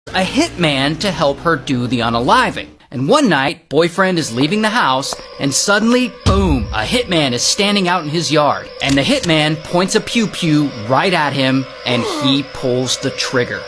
a hitman to help her do the unaliving. And one night, boyfriend is leaving the house, and suddenly, boom, a hitman is standing out in his yard. And the hitman points a pew-pew right at him, and he pulls the trigger.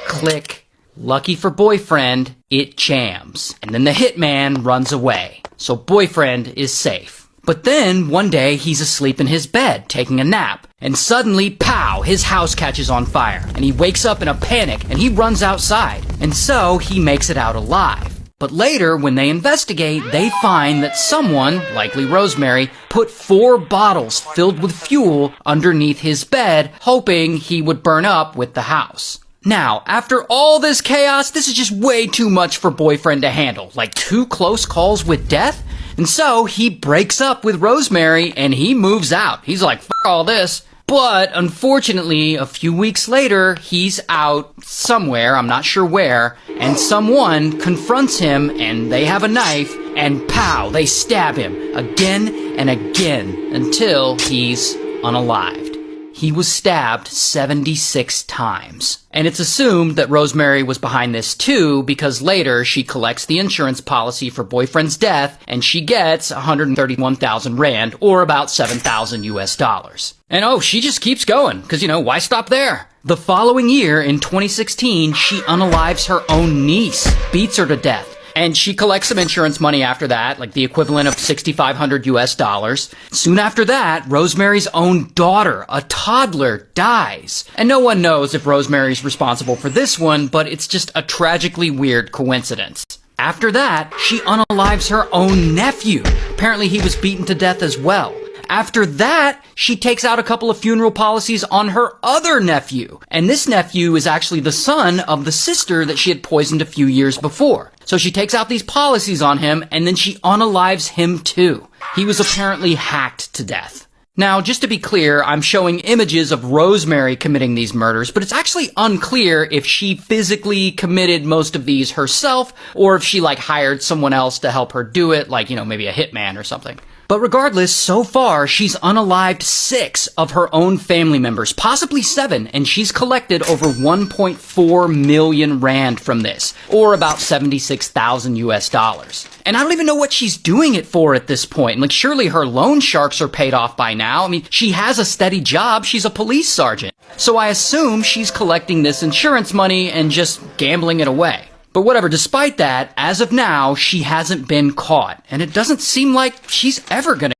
Click. Lucky for boyfriend, it jams. And then the hitman runs away. So boyfriend is safe. But then, one day, he's asleep in his bed, taking a nap. And suddenly, pow, his house catches on fire. And he wakes up in a panic, and he runs outside. And so, he makes it out alive. But later, when they investigate, they find that someone, likely Rosemary, put 4 bottles filled with fuel underneath his bed, hoping he would burn up with the house. Now, after all this chaos, this is just way too much for boyfriend to handle. Like 2 close calls with death? And so, he breaks up with Rosemary and he moves out. He's like, f*** all this. But, unfortunately, a few weeks later, he's out somewhere, I'm not sure where, and someone confronts him, and they have a knife, and pow, they stab him again and again until he's unalived. He was stabbed 76 times. And it's assumed that Rosemary was behind this too, because later she collects the insurance policy for boyfriend's death, and she gets 131,000 rand, or about 7,000 US dollars. And oh, she just keeps going, because why stop there? The following year, in 2016, she unalives her own niece, beats her to death. And she collects some insurance money after that, like the equivalent of 6,500 US dollars. Soon after that, Rosemary's own daughter, a toddler, dies. And no one knows if Rosemary's responsible for this one, but it's just a tragically weird coincidence. After that, she unalives her own nephew. Apparently he was beaten to death as well. After that, she takes out a couple of funeral policies on her other nephew. And this nephew is actually the son of the sister that she had poisoned a few years before. So she takes out these policies on him, and then she unalives him too. He was apparently hacked to death. Now, just to be clear, I'm showing images of Rosemary committing these murders, but it's actually unclear if she physically committed most of these herself, or if she hired someone else to help her do it, maybe a hitman or something. But regardless, so far, she's unalived 6 of her own family members, possibly 7, and she's collected over 1.4 million rand from this, or about 76,000 US dollars. And I don't even know what she's doing it for at this point. Surely her loan sharks are paid off by now. She has a steady job. She's a police sergeant. So I assume she's collecting this insurance money and just gambling it away. But whatever, despite that, as of now, she hasn't been caught. And it doesn't seem like she's ever gonna